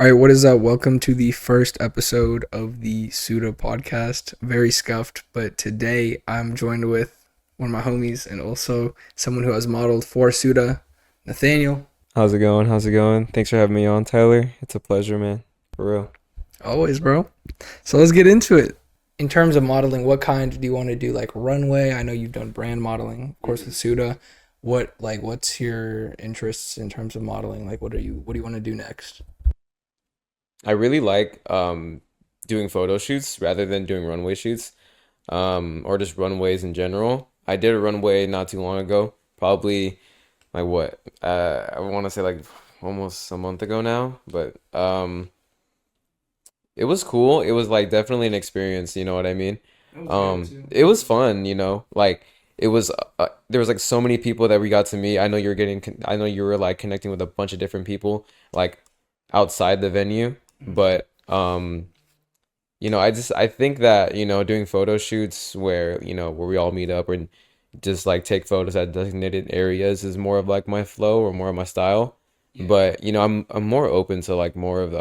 All right, what is up? Welcome to the first episode of the SUITA podcast. Very scuffed, but today I'm joined with one of my homies and also someone who has modeled for SUITA, Nathaniel. How's it going? How's it going? Thanks for having me on, Tyler. It's a pleasure, man. For real. Always, bro. So let's get into it. In terms of modeling, what kind do you want to do? Like runway? I know you've done brand modeling, of course, with SUITA. What's your interests in terms of modeling? Like, what do you want to do next? I really like doing photo shoots rather than doing runway shoots, or just runways in general. I did a runway not too long ago, probably like what? I want to say like almost a month ago now, but it was cool. It was like definitely an experience, you know what I mean? It was fun, like it was there was like so many people that we got to meet. I know you were like connecting with a bunch of different people like outside the venue, but I think that, doing photo shoots where we all meet up and just like take photos at designated areas is more of like my flow or more of my style. Yeah. But I'm more open to like more of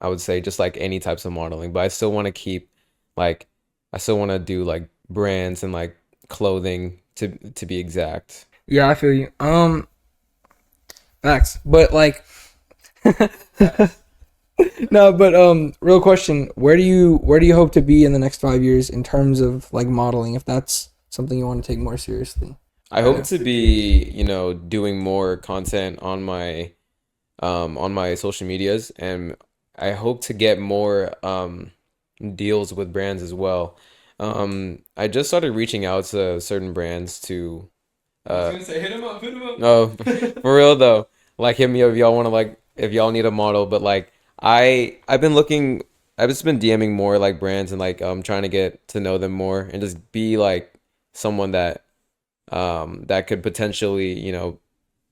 I would say just like any types of modeling, but I still want to keep like I still want to do like brands and like clothing to be exact. Yeah, I feel you. Facts. But like no, but real question, where do you hope to be in the next 5 years in terms of like modeling, if that's something you want to take more seriously? I hope to be, doing more content on my social medias, and I hope to get more deals with brands as well. I just started reaching out to certain brands to Say hit him up, hit him up. no, for real though. Like hit me up if y'all need a model, but like I've just been DMing more like brands and like trying to get to know them more and just be like someone that could potentially,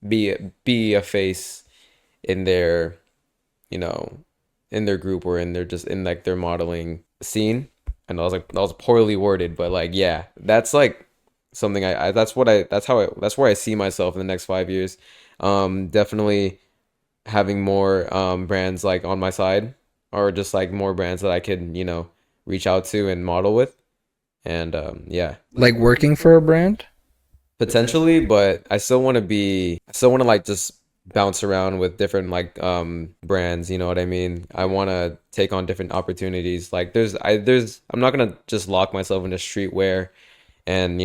be a face in their, you know, in their group or in their just in like their modeling scene. And I was like that was poorly worded, but like yeah, that's like something that's where I see myself in the next 5 years. Definitely having more brands like on my side or just like more brands that I could, reach out to and model with. And yeah, Like working for a brand? potentially, but I still want to like just bounce around with different like brands, you know what I mean? I want to take on different opportunities. Like I'm not going to just lock myself into streetwear and,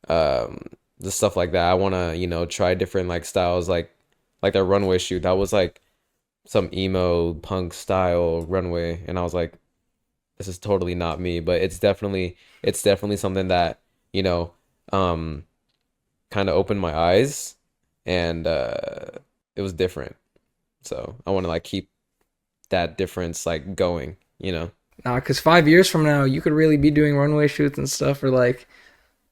um the stuff like that. I want to, try different like styles like that runway shoot. That was like some emo punk style runway and I was like this is totally not me, but it's definitely something that, you know, um kind of opened my eyes and it was different. So I want to like keep that difference like going. Nah, because 5 years from now, you could really be doing runway shoots and stuff for like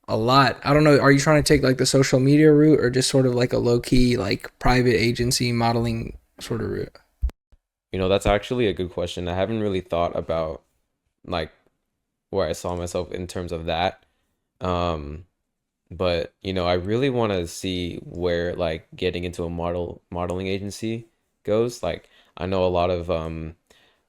a lot. I don't know. Are you trying to take like the social media route or just sort of like a low key, like private agency modeling sort of route? That's actually a good question. I haven't really thought about like where I saw myself in terms of that. Um, but I really want to see where like getting into a modeling agency goes. Like I know a lot of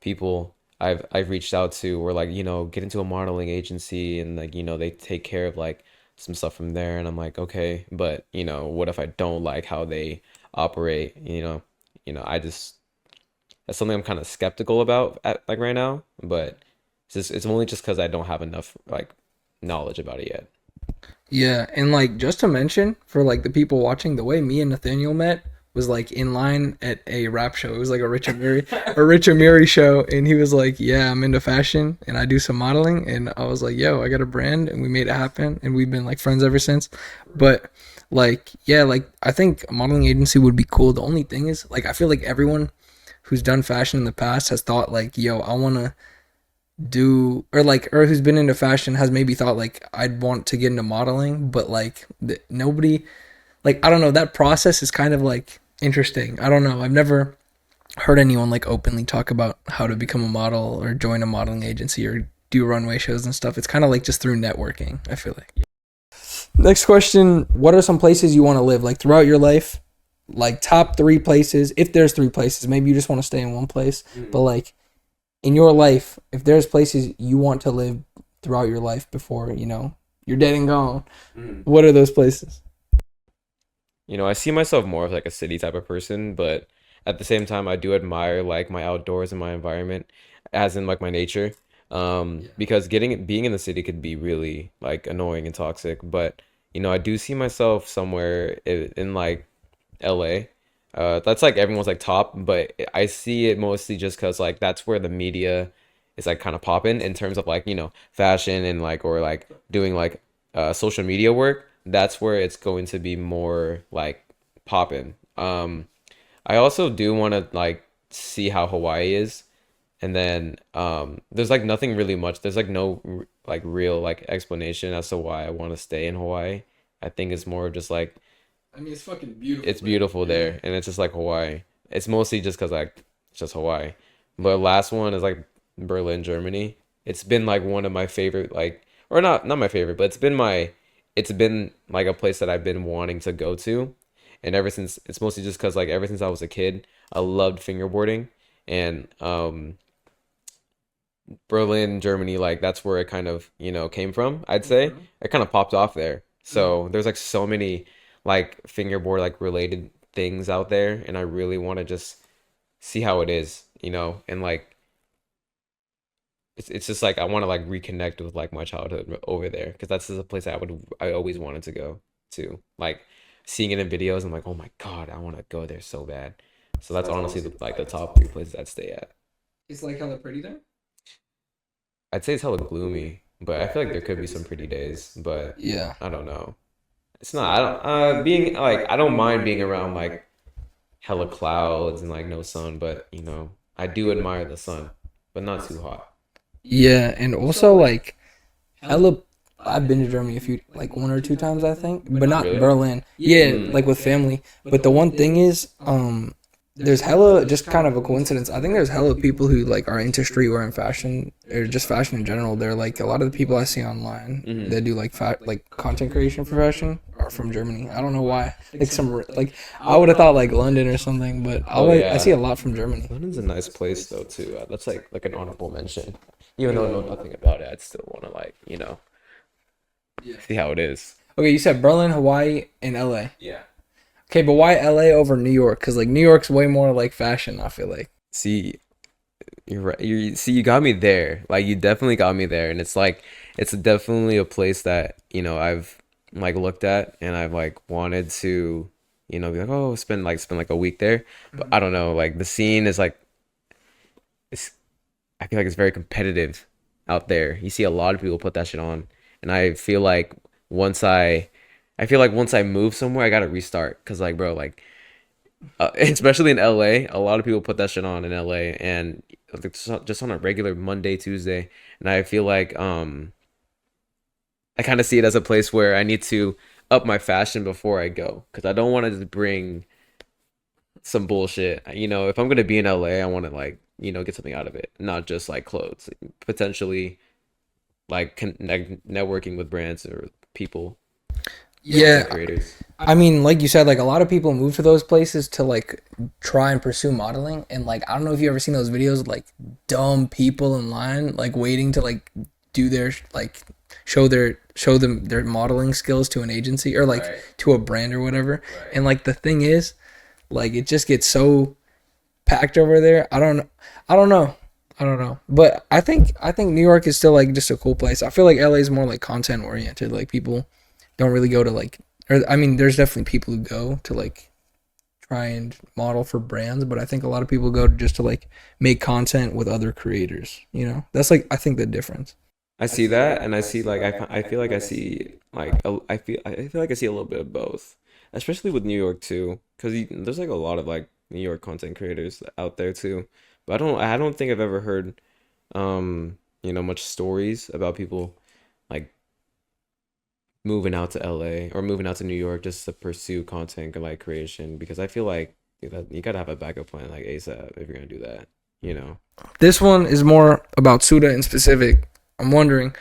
people I've reached out to were like, get into a modeling agency and like, they take care of like some stuff from there and I'm like, okay, but what if I don't like how they operate, I just that's something I'm kind of skeptical about at like right now, but it's only just because I don't have enough like knowledge about it yet. Yeah, and like just to mention for like the people watching, the way me and Nathaniel met was like in line at a rap show. It was like a Rich Amiri show, and he was like, "Yeah, I'm into fashion and I do some modeling." And I was like, "Yo, I got a brand," and we made it happen, and we've been like friends ever since. But like, yeah, like I think a modeling agency would be cool. The only thing is, like, I feel like everyone who's done fashion in the past has thought like, "Yo, I wanna do," or who's been into fashion has maybe thought like I'd want to get into modeling, but like nobody, like, I don't know, that process is kind of like interesting. I don't know, I've never heard anyone like openly talk about how to become a model or join a modeling agency or do runway shows and stuff. It's kind of like just through networking, I feel like. Next question, what are some places you want to live like throughout your life? like top 3 places. If there's 3 places, maybe you just want to stay in one place. But like in your life, if there's places you want to live throughout your life before you're dead and gone, what are those places? I see myself more of like a city type of person, but at the same time, I do admire like my outdoors and my environment, as in like my nature. Because being in the city could be really like annoying and toxic, but I do see myself somewhere in like LA. That's like everyone's like top, but I see it mostly just because like that's where the media is like kind of popping in terms of like fashion and like or like doing like social media work. That's where it's going to be more like popping. I also do want to like see how Hawaii is, and then there's like nothing really much. There's like no like real like explanation as to why I want to stay in Hawaii. I think it's more of just like I mean, it's fucking beautiful. it's beautiful there, and it's just like Hawaii. It's mostly just because like it's just Hawaii. But last one is like Berlin, Germany. It's been like one of my favorite like or not my favorite, but it's been like a place that I've been wanting to go to, and ever since it's mostly just because like ever since I was a kid, I loved fingerboarding, and Berlin, Germany, like that's where it kind of came from. I'd say it kind of popped off there. So there's like so many like fingerboard like related things out there, and I really want to just see how it is, and like it's just like I want to like reconnect with like my childhood over there because that's just a place I always wanted to go to. Like seeing it in videos, I'm like, oh my God, I want to go there so bad. So that's honestly like the top 3 places I'd stay at. It's like hella pretty there. I'd say it's hella gloomy, but I feel like there could be some pretty days, but Yeah. I don't know. It's not. I don't. Being like I don't mind being around like hella clouds and like no sun, but I do admire the sun, but not too hot. Yeah, and also like hella. I've been to Germany a few, like 1 or 2 times, I think, but not Really? Berlin. Yeah, like with family. But the one thing is, there's hella, just kind of a coincidence. I think there's hella people who like are into streetwear and fashion, or just fashion in general. They're like a lot of the people I see online that do like like content creation for fashion are from Germany. I don't know why. Like like I would have thought like London or something, but I see a lot from Germany. London's a nice place though too. That's like an honorable mention. Even though I know nothing about it, I'd still want to like see how it is. Okay, you said Berlin, Hawaii, and LA. Yeah. Okay, but why LA over New York? Because like New York's way more like fashion, I feel like. See, you're right. You got me there. Like you definitely got me there, and it's like it's definitely a place that I've like looked at and I've like wanted to be like spend like a week there, but I don't know. Like the scene is like it's. I feel like it's very competitive out there. You see a lot of people put that shit on, and I feel like once I move somewhere, I gotta restart. Cause like, bro, like, especially in LA, a lot of people put that shit on in LA, and like, just on a regular Monday, Tuesday, and I feel like I kind of see it as a place where I need to up my fashion before I go, cause I don't want to just bring some bullshit. If I'm gonna be in LA, I want to like get something out of it, not just like clothes. Potentially, like networking with brands or people. Yeah, Creators. I mean, like you said, like a lot of people move to those places to like try and pursue modeling, and like I don't know if you ever seen those videos of, like dumb people in line, like waiting to like do their like show them their modeling skills to an agency or like to a brand or whatever. And like the thing is, like it just gets so packed over there. I don't know. But I think New York is still like just a cool place. I feel like LA is more like content oriented. Like people don't really go to like, or I mean, there's definitely people who go to like try and model for brands, but I think a lot of people go just to like make content with other creators. That's like I think the difference. I see that, and I see like I feel like I see like I feel like I see a little bit of both, especially with New York too, because there's like a lot of like New York content creators out there too. But I don't think I've ever heard much stories about people like moving out to LA or moving out to New York just to pursue content like creation, because I feel like you gotta have a backup plan like ASAP if you're gonna do that. This one is more about SUITA in specific. I'm wondering,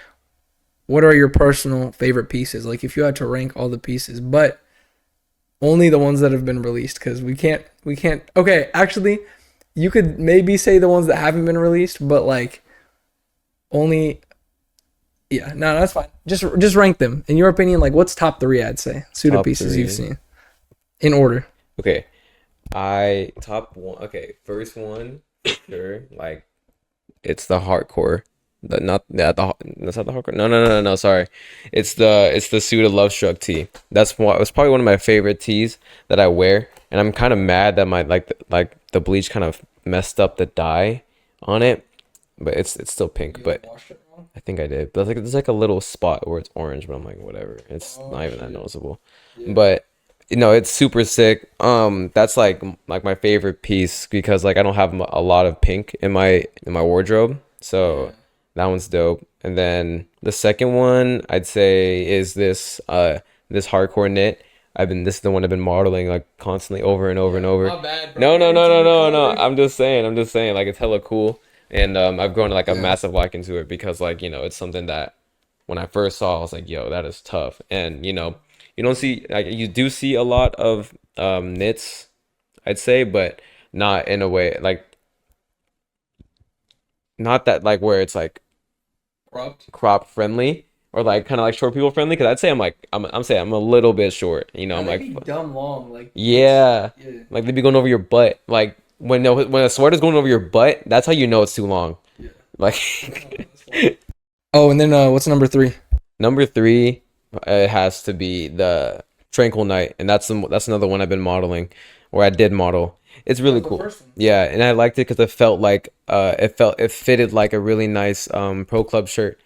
what are your personal favorite pieces? Like if you had to rank all the pieces, but Only the ones that have been released, because we can't. Okay, actually, you could maybe say the ones that haven't been released, but like only. Yeah, no, that's fine. Just rank them in your opinion. Like, what's top three? I'd say Suda Top pieces you've three. seen in order. Okay. I top one. Okay, first one, sure. Like it's the hardcore. The not yeah, that's not the hardcore. No. Sorry, it's the Suda Love Struck tee. It's probably one of my favorite tees that I wear, and I'm kind of mad that my like the bleach kind of messed up the dye on it, but it's still pink. But I think I did. But there's like a little spot where it's orange, but I'm like whatever. It's not even that noticeable. But it's super sick. That's like my favorite piece because like I don't have a lot of pink in my wardrobe, so that one's dope. And then the second one I'd say is this hardcore knit. This is the one I've been modeling like constantly over and over and over. My bad, bro. No. I'm just saying like it's hella cool, and I've grown like a massive liking to it because like it's something that when I first saw I was like, yo, that is tough, and you don't see like you do see a lot of knits, I'd say, but not in a way like not that like where it's like Corrupt. crop friendly or like kind of like short people friendly because I'd say I'm saying I'm a little bit short, I'm They like be dumb long, like yeah, yeah. like they be going over your butt like when a sweater's going over your butt, that's how you know it's too long. Yeah. Like Oh, and then what's number three? number three, it has to be the Tranquil Night, and that's another one I've been modeling, or I did model. It's really The cool. first one. Yeah, and I liked it because it felt like it fitted like a really nice pro club shirt,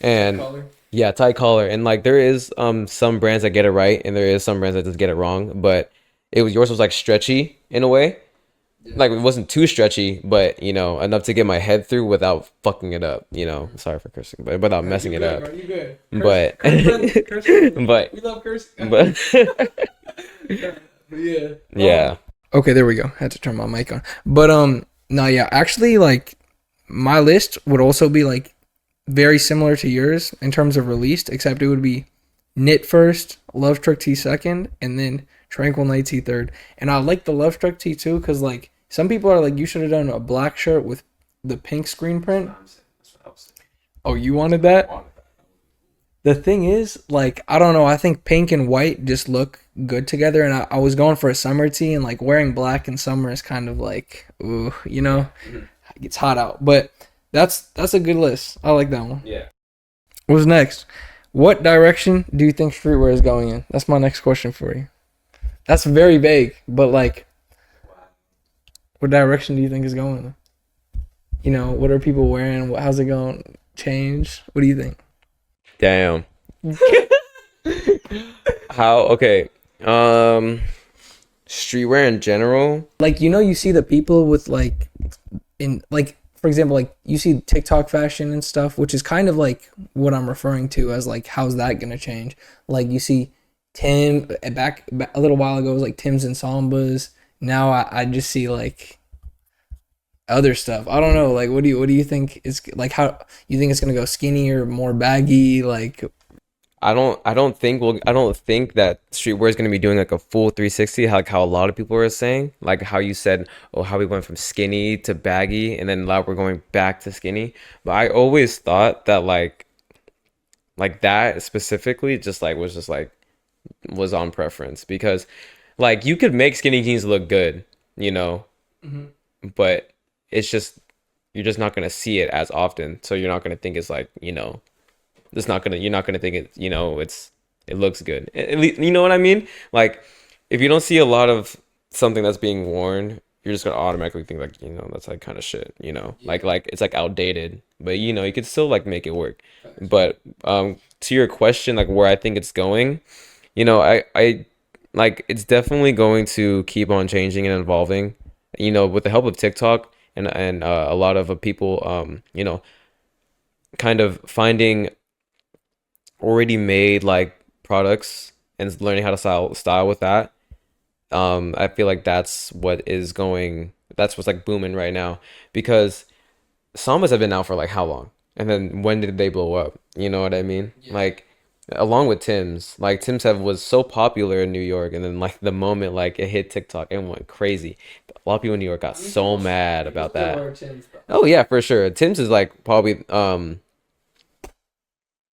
and Color. yeah, tight collar, and like there is some brands that get it right, and there is some brands that just get it wrong, but yours was like stretchy in a way. Like it wasn't too stretchy, but enough to get my head through without fucking it up. Sorry for cursing, but without messing it up. Bro, you good. But Curse friendly. but We love cursing. but Yeah. yeah, Okay, there we go. Had to turn my mic on. But no, yeah, actually like my list would also be like very similar to yours in terms of released, except it would be Knit first, Love Struck T second, and then Tranquil Night T third. And I like the Love Struck T too, because like some people are like, you should have done a black shirt with the pink screen print. Oh, you wanted that? The thing is, like, I don't know. I think pink and white just look good together. And I was going for a summer tee, and like wearing black in summer is kind of like, ooh, it's hot out. But that's a good list. I like that one. yeah. What's next? What direction do you think streetwear is going in? That's my next question for you. That's very vague, but like, what direction do you think is going? What are people wearing? How's it going? Change? What do you think? Damn. How? Okay. Streetwear in general. Like, you see the people with like, for example, like you see TikTok fashion and stuff, which is kind of like what I'm referring to as like, how's that gonna change? Like you see Tim back a little while ago it was like Tim's and Sambas. Now I just see like other stuff. I don't know. Like, what do you think is like? How you think it's gonna go skinny or more baggy? Like, I don't think that streetwear is going to be doing like a full 360 like how a lot of people are saying, like how you said, oh, how we went from skinny to baggy and then now we're going back to skinny. But I always thought that like that specifically was on preference because like you could make skinny jeans look good, mm-hmm. but it's just you're just not going to see it as often, so you're not going to think it's like, you're not gonna think it looks good. At least, you know what I mean? Like, if you don't see a lot of something that's being worn, you're just gonna automatically think like, that's like kind of shit. Like it's like outdated. But you could still like make it work. But to your question, like where I think it's going, I like it's definitely going to keep on changing and evolving. With the help of TikTok and a lot of people, kind of finding already made like products and learning how to style with that. I feel like that's what's like booming right now because Sambas have been out for like how long? And then when did they blow up? You know what I mean? Yeah. Like Along with Tim's. Like Tim's have was so popular in New York, and then like the moment like it hit TikTok, it went crazy. A lot of people in New York got I mean, so mad people about still that. wear Tim's though. Oh yeah, for sure. Tim's is like probably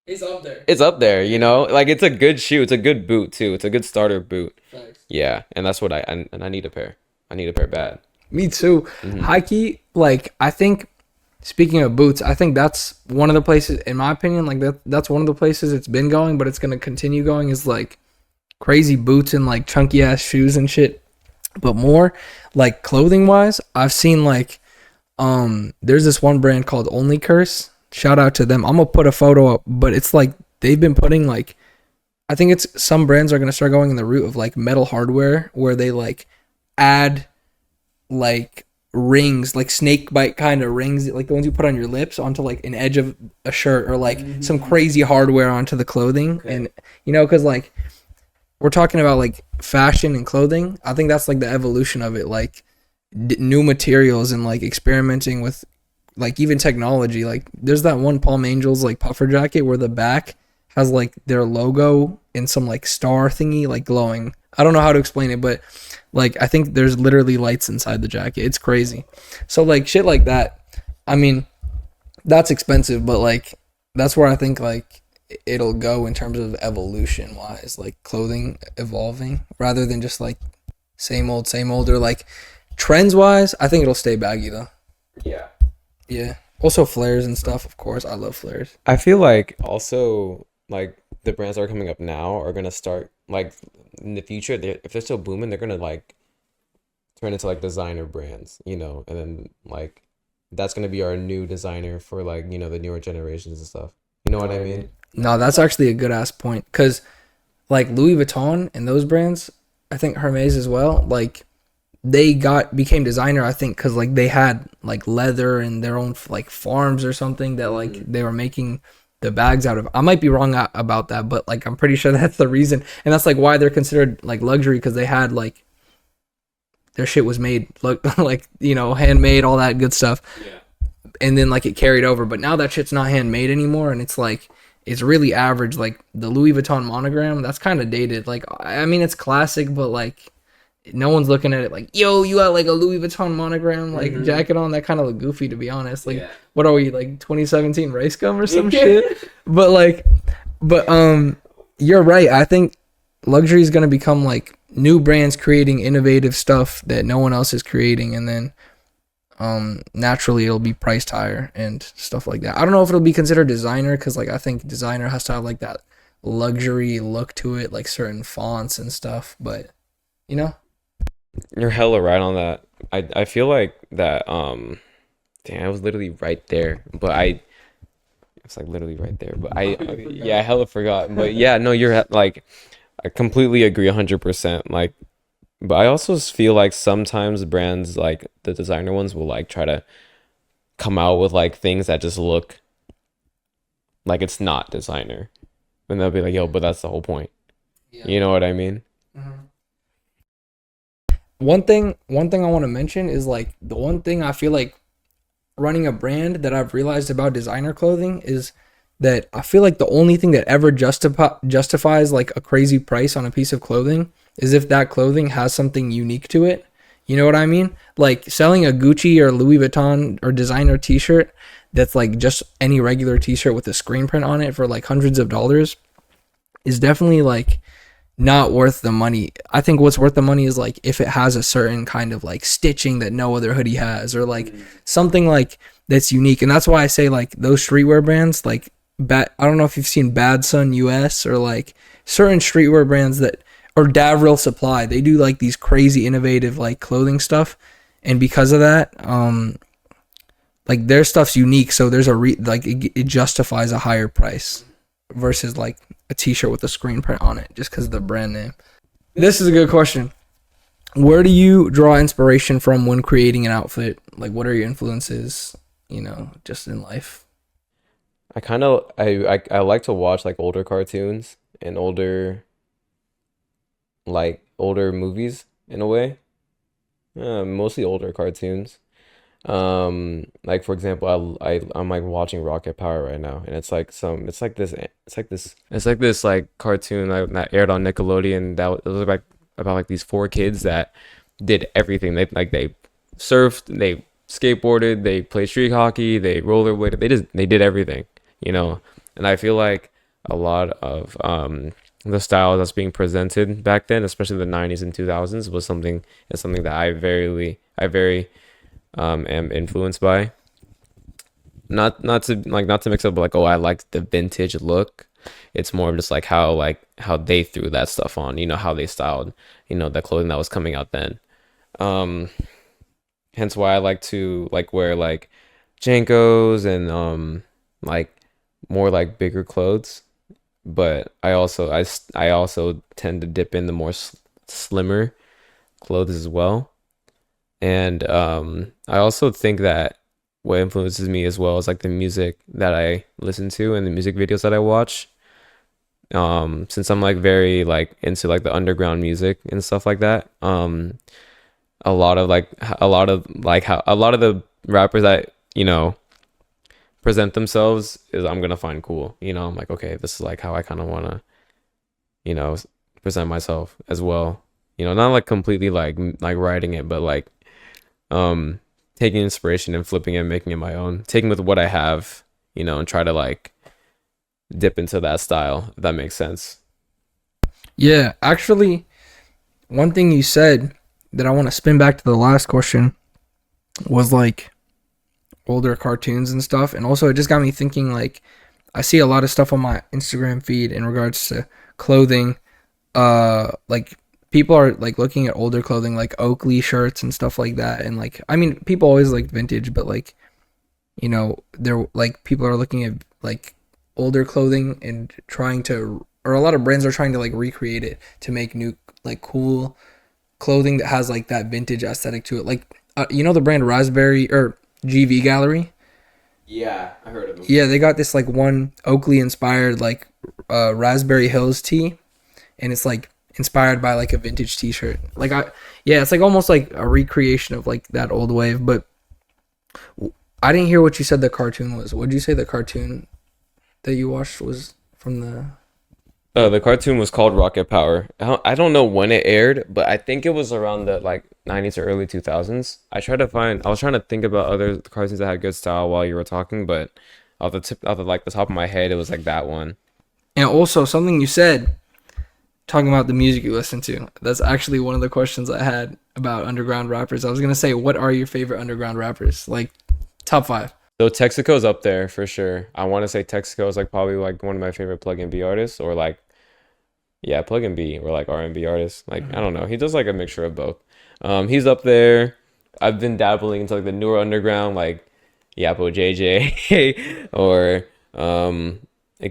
It's up there. it's up there, you Yeah. know? Like it's a good shoe. It's a good boot too. It's a good starter boot. Thanks. Yeah, and that's what and I need a pair. I need a pair bad. Me too. Hmm. High key, like I think. Speaking of boots, I think that's one of the places, in my opinion, like that's one of the places it's been going, but it's gonna continue going. Is like crazy boots and like chunky ass shoes and shit. But more like clothing wise, I've seen like there's this one brand called Only Curse. Shout out to them. I'm gonna put a photo up, but it's like they've been putting like I think it's some brands are gonna start going in the route of like metal hardware where they like add like rings, like snake bite kind of rings, like the ones you put on your lips onto like an edge of a shirt or like some crazy hardware onto the clothing. Okay. And you know, because like we're talking about like fashion and clothing, I think that's like the evolution of it, like new materials and like experimenting with like even technology. Like there's that one Palm Angels like puffer jacket where the back has like their logo and some like star thingy like glowing. I don't know how to explain it, but like I think there's literally lights inside the jacket. It's crazy. So like shit like that. I mean, that's expensive, but like that's where I think like it'll go in terms of evolution wise, like clothing evolving rather than just like same old or like trends wise, I think it'll stay baggy though. Yeah. Yeah. Also flares and stuff, of course. I love flares. I feel like also like the brands that are coming up now are gonna start like in the future. If they're still booming, they're gonna like turn into like designer brands, you know, and then like that's gonna be our new designer for like the newer generations and stuff. You know what I mean? No, that's actually a good ass point because like Louis Vuitton and those brands, I think Hermes as well, like they became designer I think because like they had like leather and their own like farms or something that like they were making the bags out of. I might be wrong about that, but like I'm pretty sure that's the reason, and that's like why they're considered like luxury because they had like their shit was made like handmade, all that good stuff. Yeah. And then like it carried over, but now that shit's not handmade anymore, and it's like it's really average. Like the Louis Vuitton monogram, that's kind of dated. Like I mean it's classic, but like no one's looking at it like, yo, you got like a Louis Vuitton monogram like jacket on. That kind of look goofy, to be honest. Like, Yeah. what are we like 2017 race gum or some shit? But like, but you're right. I think luxury is gonna become like new brands creating innovative stuff that no one else is creating, and then naturally it'll be priced higher and stuff like that. I don't know if it'll be considered designer because like I think designer has to have like that luxury look to it, like certain fonts and stuff. But you know. You're hella right on that. I feel like that damn, I was literally right there, but I it's like literally right there, but I hella forgot. But yeah, no, like I completely agree 100%. Like but I also feel like sometimes brands like the designer ones will like try to come out with like things that just look like it's not designer. And they'll be like, "Yo, but that's the whole point." You know what I mean? One thing I want to mention is like the one thing I feel like running a brand that I've realized about designer clothing is that I feel like the only thing that ever justifies like a crazy price on a piece of clothing is if that clothing has something unique to it. You know what I mean? Like selling a Gucci or Louis Vuitton or designer t-shirt that's like just any regular t-shirt with a screen print on it for like hundreds of dollars is definitely like not worth the money. I think what's worth the money is like if it has a certain kind of like stitching that no other hoodie has, or like something like that's unique. And that's why I say like those streetwear brands like I don't know if you've seen Bad Sun US or like certain streetwear brands that or Davril Supply. They do like these crazy innovative like clothing stuff, and because of that, like their stuff's unique. So there's it justifies a higher price versus like a t-shirt with a screen print on it just because of the brand name. This is a good question. Where do you draw inspiration from when creating an outfit? Like what are your influences, just in life? I kind of I like to watch like older cartoons and older movies in a way. Mostly older cartoons. Like for example, I'm like watching Rocket Power right now, and it's like this like cartoon that aired on Nickelodeon it was like about like these four kids that did everything. They surfed, they skateboarded, they played street hockey, they rollerbladed, they did everything, you know. And I feel like a lot of the style that's being presented back then, especially the 90s and 2000s, is something that I very am influenced by. Not to mix up like, oh, I like the vintage look. It's more of just like how they threw that stuff on, you know, how they styled, you know, the clothing that was coming out then. Um, Hence why I like to like wear like Jankos and like more like bigger clothes. But I also tend to dip in the more slimmer clothes as well. And I also think that what influences me as well is like the music that I listen to and the music videos that I watch. Since I'm like very like into like the underground music and stuff like that. A lot of the rappers that, you know, present themselves is I'm gonna find cool. You know, I'm like, okay, this is like how I kind of wanna, you know, present myself as well. You know, not like completely like writing it, but like um taking inspiration and flipping it and making it my own, taking with what I have, you know, and try to like dip into that style, if that makes sense. Yeah, actually, one thing you said that I want to spin back to the last question was like older cartoons and stuff, and also it just got me thinking like I see a lot of stuff on my Instagram feed in regards to clothing. Like people are like looking at older clothing like Oakley shirts and stuff like that, and like I mean people always like vintage, but like you know they're like people are looking at like older clothing and trying to, or a lot of brands are trying to like recreate it to make new like cool clothing that has like that vintage aesthetic to it. Like you know the brand Raspberry or GV Gallery? Yeah, I heard of them. Yeah, they got this like one Oakley inspired like Raspberry Hills tee, and it's like inspired by like a vintage t-shirt. Like yeah, it's like almost like a recreation of like that old wave, but I didn't hear what you said the cartoon was. What did you say the cartoon that you watched was from the The cartoon was called Rocket Power. I don't know when it aired, but I think it was around the like 90s or early 2000s. I was trying to think about other cartoons that had good style while you were talking, but off the like the top of my head, it was like that one. And also something you said talking about the music you listen to. That's actually one of the questions I had about underground rappers. I was gonna say, what are your favorite underground rappers? Like top five. So Texaco's up there for sure. I want to say Texaco is like probably like one of my favorite plug and B artists, or like yeah, plug and B or like R&B artists. Like I don't know, he does like a mixture of both. He's up there. I've been dabbling into like the newer underground, like Yapo JJ or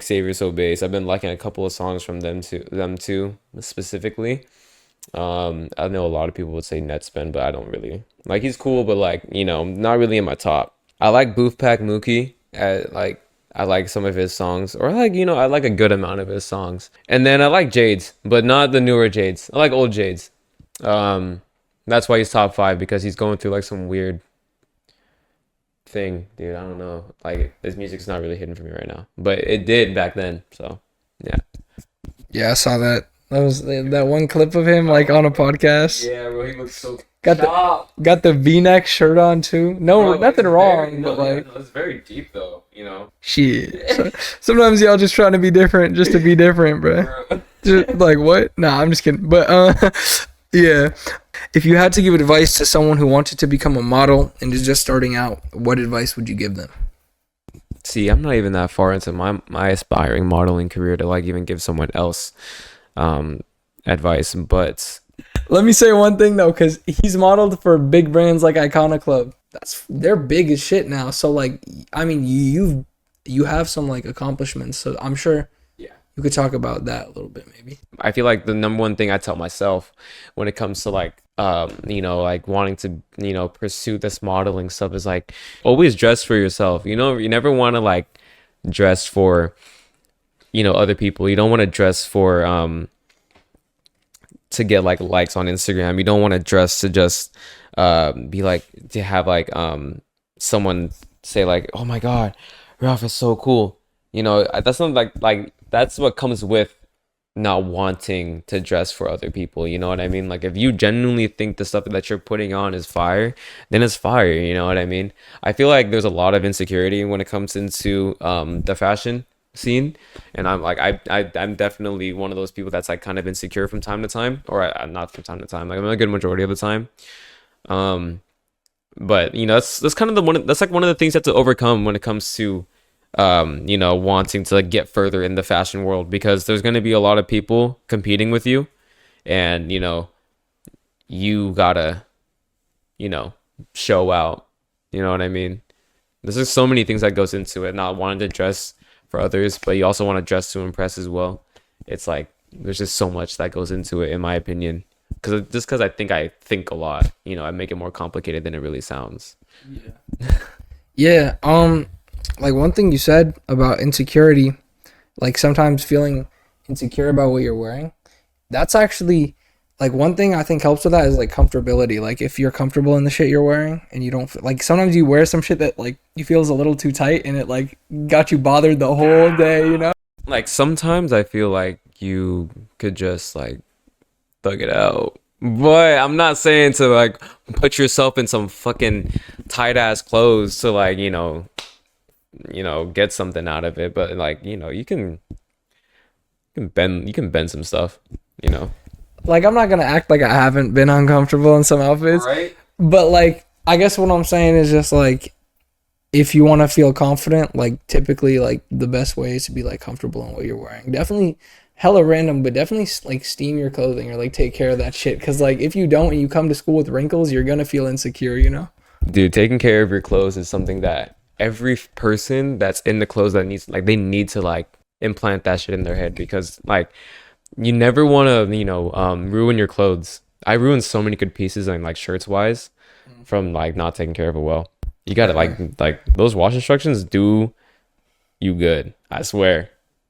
Xavier So Bass. I've been liking a couple of songs from them too specifically. I know a lot of people would say Netspin, but I don't really like. He's cool, but like you know, not really in my top. I like Booth Pack Mookie. Like I like some of his songs, or like you know, I like a good amount of his songs. And then I like Jades, but not the newer Jades. I like old Jades. Um, that's why he's top five because he's going through like some weird thing, dude. I don't know. Like his music's not really hitting for me right now, but it did back then. So yeah. Yeah, I saw that. That was that one clip of him like on a podcast. Yeah, bro, he looks so Got the V-neck shirt on too. No, bro, nothing it's wrong, very, but no, yeah, like no, it's very deep though, you know. shit. Sometimes y'all just trying to be different just to be different, bro. Bro. Just, like what? Nah, I'm just kidding. But yeah. If you had to give advice to someone who wanted to become a model and is just starting out, what advice would you give them? See, I'm not even that far into my aspiring modeling career to like even give someone else advice, but Let me say one thing though, because he's modeled for big brands like Icona Club. They're big as shit now. So like, I mean, you have some like accomplishments. So I'm sure yeah. you could talk about that a little bit, maybe. I feel like the number one thing I tell myself when it comes to like you know, like wanting to, you know, pursue this modeling stuff is like always dress for yourself. You know, you never want to like dress for, you know, other people. You don't want to dress for to get like likes on Instagram. You don't want to dress to just be like to have like someone say like, "Oh my God, your outfit's so cool." You know, that's not like that's what comes with not wanting to dress for other people. You know what I mean? Like if you genuinely think the stuff that you're putting on is fire, then it's fire. You know what I mean? I feel like there's a lot of insecurity when it comes into the fashion scene, and I'm definitely one of those people that's like kind of insecure from time to time, or not from time to time, like I'm a good majority of the time. But you know, that's kind of that's like one of the things you have to overcome when it comes to you know, wanting to like, get further in the fashion world, because there's going to be a lot of people competing with you, and you know, you gotta, you know, show out. You know what I mean? There's just so many things that goes into it, not wanting to dress for others, but you also want to dress to impress as well. It's like there's just so much that goes into it, in my opinion. Because I think a lot, you know, I make it more complicated than it really sounds. Yeah. Like one thing you said about insecurity, like sometimes feeling insecure about what you're wearing, that's actually like one thing I think helps with that is like comfortability. Like if you're comfortable in the shit you're wearing and you don't like, sometimes you wear some shit that like you feels a little too tight and it like got you bothered the whole day, you know? Like sometimes I feel like you could just like thug it out. But I'm not saying to like put yourself in some fucking tight ass clothes to like, you know, get something out of it. But like, you know, you can bend some stuff, you know. Like I'm not gonna act like I haven't been uncomfortable in some outfits. Right. But like I guess what I'm saying is just like if you want to feel confident, like typically like the best way is to be like comfortable in what you're wearing. Definitely hella random, but definitely like steam your clothing or like take care of that shit, because like if you don't and you come to school with wrinkles, you're gonna feel insecure, you know. Dude, taking care of your clothes is something that every person that's in the clothes that needs, like, they need to like implant that shit in their head, because like you never want to, you know, ruin your clothes. I ruined so many good pieces and like shirts wise from like not taking care of it well. You gotta like those wash instructions do you good, I swear.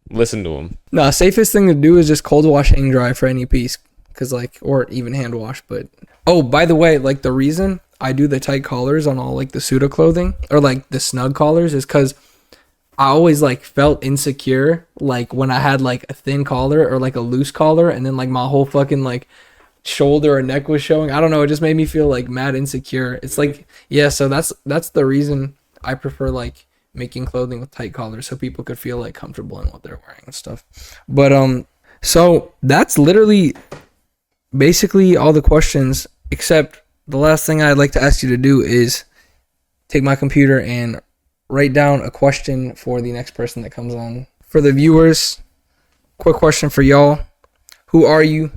Listen to them. No, safest thing to do is just cold wash, hang dry for any piece, because like, or even hand wash. But oh, by the way, like the reason I do the tight collars on all like the SUITA clothing or like the snug collars is because I always like felt insecure like when I had like a thin collar or like a loose collar, and then like my whole fucking like shoulder or neck was showing. I don't know, it just made me feel like mad insecure. It's like, yeah, so that's the reason I prefer like making clothing with tight collars, so people could feel like comfortable in what they're wearing and stuff. But so that's literally basically all the questions, except the last thing I'd like to ask you to do is take my computer and write down a question for the next person that comes on. For the viewers, quick question for y'all. Who are you?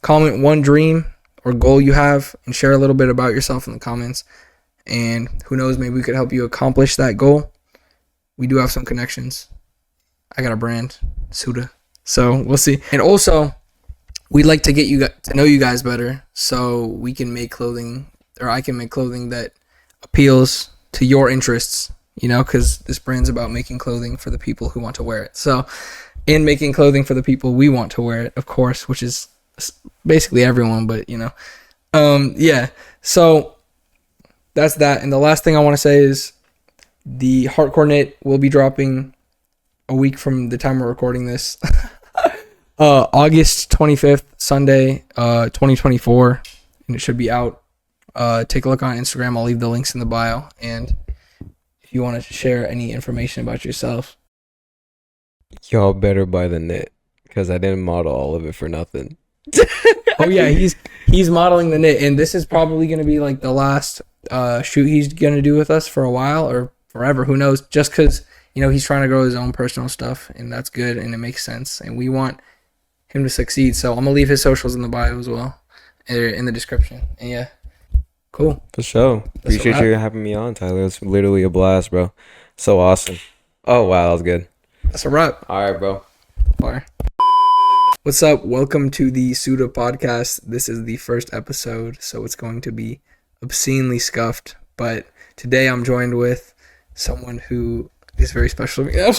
Comment one dream or goal you have and share a little bit about yourself in the comments. And who knows, maybe we could help you accomplish that goal. We do have some connections. I got a brand, SUITA. So we'll see. And also, we'd like to get you to know you guys better, so we can make clothing, or I can make clothing that appeals to your interests, you know, because this brand's about making clothing for the people who want to wear it. So, in making clothing for the people we want to wear it, of course, which is basically everyone, but you know, yeah. So that's that. And the last thing I want to say is the Hardcore Knit will be dropping a week from the time we're recording this. August 25th, Sunday, 2024, and it should be out. Take a look on Instagram. I'll leave the links in the bio. And if you want to share any information about yourself, Y'all better buy the knit, because I didn't model all of it for nothing. oh yeah, he's modeling the knit, and this is probably going to be like the last shoot he's going to do with us for a while or forever, who knows, just because, you know, he's trying to grow his own personal stuff, and that's good and it makes sense, and we want him to succeed. So I'm gonna leave his socials in the bio as well, in the description. And yeah, cool, for sure. Appreciate you having me on, Tyler. It's literally a blast, bro. So awesome. Oh wow, that was good. That's a wrap. All right, bro. Fire. What's up? Welcome to the SUITA podcast. This is the first episode, so it's going to be obscenely scuffed, but today I'm joined with someone who is very special to me.